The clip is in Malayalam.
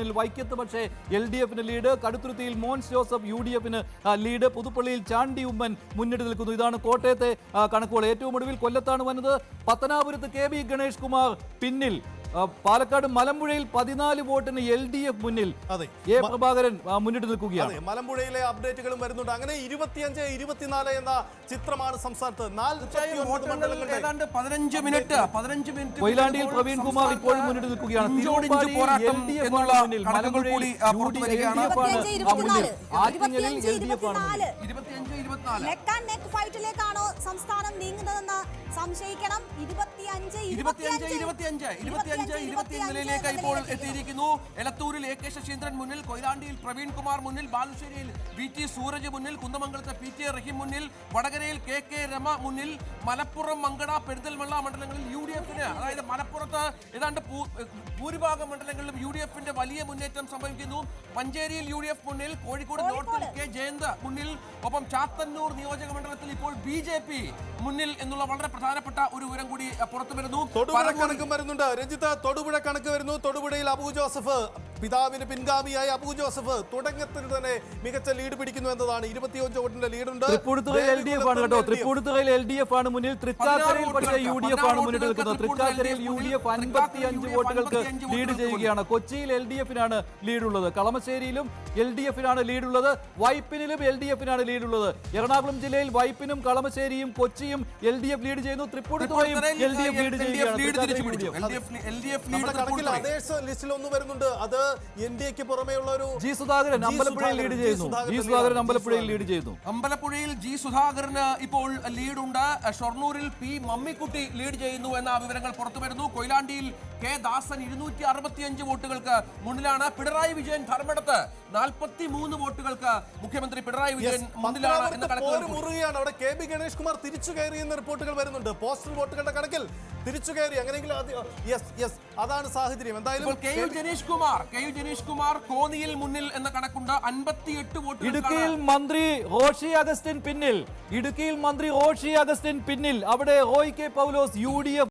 മുന്നിൽ വൈക്കത്ത് പക്ഷേ LDF ലീഡ്. കടുത്തുരുത്തിയിൽ മോൻസ് ജോസഫ് UDF ലീഡ്. പുതുപ്പള്ളിയിൽ ചാണ്ടി ഉമ്മൻ മുന്നിട്ട് നിൽക്കുന്നു. ഇതാണ് കോട്ടയത്തെ കണക്കുകൾ. ഏറ്റവും ഒടുവിൽ കൊല്ലത്താണ് വന്നത്. പത്തനാപുരത്ത് KB ഗണേഷ് കുമാർ പിന്നിൽ. പാലക്കാട് മലമ്പുഴയിൽ 14 വോട്ടിന് LDF മുന്നിൽ. A പ്രഭാകരൻ മുന്നിട്ട് നിൽക്കുകയാണ്. മലമ്പുഴയിലെ അപ്ഡേറ്റുകളും വരുന്നുണ്ട്. അങ്ങനെ 25-24 എന്ന ചിത്രമാണ് സംസ്ഥാനത്ത്. 15 മിനിറ്റ് കൊയിലാണ്ടിയിൽ പ്രവീൺ കുമാർ ഇപ്പോഴും മുന്നിട്ട് നിൽക്കുകയാണ്. ഫൈറ്റിലേക്കാണോ സംസ്ഥാനം നീങ്ങുന്നതെന്ന് സംശയിക്കണം. 25 ഇപ്പോൾ എത്തിയിരിക്കുന്നു. എലത്തൂരിൽ AK ശശീന്ദ്രൻ മുന്നിൽ, കൊയിലാണ്ടിയിൽ പ്രവീൺ കുമാർ മുന്നിൽ, ബാലുശ്ശേരിയിൽ VT സൂരജ് മുന്നിൽ, കുന്നമംഗലത്തെ PT റഹീം മുന്നിൽ, വടകരയിൽ KK രമ മുന്നിൽ, മലപ്പുറം മങ്കട പെരിന്തൽമണ്ണ മണ്ഡലങ്ങളിൽ UDF-ന്, അതായത് മലപ്പുറത്ത് ഏതാണ്ട് ഭൂരിഭാഗം മണ്ഡലങ്ങളിലും UDF-ന്റെ വലിയ മുന്നേറ്റം സംഭവിക്കുന്നു. മഞ്ചേരിയിൽ UDF മുന്നിൽ, കോഴിക്കോട് നോർത്തിൽ K ജയന്ത് മുന്നിൽ, ഒപ്പം ചാത്തന്നൂർ നിയോജക മണ്ഡലത്തിൽ ഇപ്പോൾ BJP മുന്നിൽ എന്നുള്ള വളരെ പ്രധാനപ്പെട്ട ഒരു വിവരം കൂടി പുറത്തു വരുന്നു. വരുന്നുണ്ട് രഞ്ജിത്ത്. തൊടുപുഴ കണക്ക് വരുന്നു. തൊടുപുഴയിൽ അബു ജോസഫ്, പിതാവിന് പിൻഗാമിയായ അബു ജോസഫ് തുടക്കത്തിൽ തന്നെ മികച്ച ലീഡ് പിടിക്കുന്നു എന്നതാണ്. 25 വോട്ടിന്റെ ലീഡുണ്ട്. തൃപ്പൂണിത്തുറയിൽ LDF ആണ് മുന്നിൽ. തൃക്കാക്കരയിൽ പക്ഷേ UDF ആണ് മുന്നിട്ട് നിൽക്കുന്നത്. തൃക്കാക്കരയിൽ UDF 55 വോട്ടുകൾക്ക് ലീഡ് ചെയ്യുകയാണ്. കൊച്ചിയിൽ LDF-നാണ് ലീഡുള്ളത്. കളമശ്ശേരിയിലും LDF-നാണ് ലീഡുള്ളത്. വൈപ്പിനിലും LDF-നാണ് ലീഡുള്ളത്. എറണാകുളം ജില്ലയിൽ വൈപ്പിനും കളമശ്ശേരിയും കൊച്ചിയും LDF ലീഡ് ചെയ്യുന്നു. തൃപ്പൂണിത്തുറയും LDF ലീഡ് ചെയ്യുകയാണ്. ലിസ്റ്റിൽ ഒന്ന് വരുന്നുണ്ട്. അത് NDAക്ക് പുറമെയുള്ള ഒരു ജി സുധാകരൻ അമ്പലപ്പുഴയിൽ ലീഡ് ചെയ്യുന്നു. അമ്പലപ്പുഴയിൽ G സുധാകരന് ഇപ്പോൾ ലീഡുണ്ട്. ഷൊർണൂരിൽ P മമ്മിക്കുട്ടി ലീഡ് ചെയ്യുന്നു എന്ന വിവരങ്ങൾ പുറത്തു വരുന്നു. കൊയിലാണ്ടിയിൽ K ദാസൻ 265 വോട്ടുകൾക്ക് മുന്നിലാണ്. പിണറായി വിജയൻ ധർമ്മടത്ത് 43 വോട്ടുകൾക്ക് മുഖ്യമന്ത്രി പിണറായി വിജയൻ മുന്നിലാണ് എന്ന കണക്ക് മുറുകയാണ്. അവിടെ KB ഗണേഷ് കുമാർ തിരിച്ചു കയറി എന്ന റിപ്പോർട്ടുകൾ വരുന്നുണ്ട്. പോസ്റ്റൽ വോട്ടുകളുടെ കണക്കിൽ തിരിച്ചു കയറി. അങ്ങനെയെങ്കിൽ അതാണ് സാഹചര്യം. എന്തായാലും KU ജനീഷ് കുമാർ കോന്നിയിൽ മുന്നിൽ എന്ന കണക്കുണ്ട്. 58 വോട്ടുകൾ. ഇടുക്കിയിൽ മന്ത്രി റോഷി അഗസ്റ്റിൻ പിന്നിൽ. അവിടെ റോയ് K പൗലോസ് UDF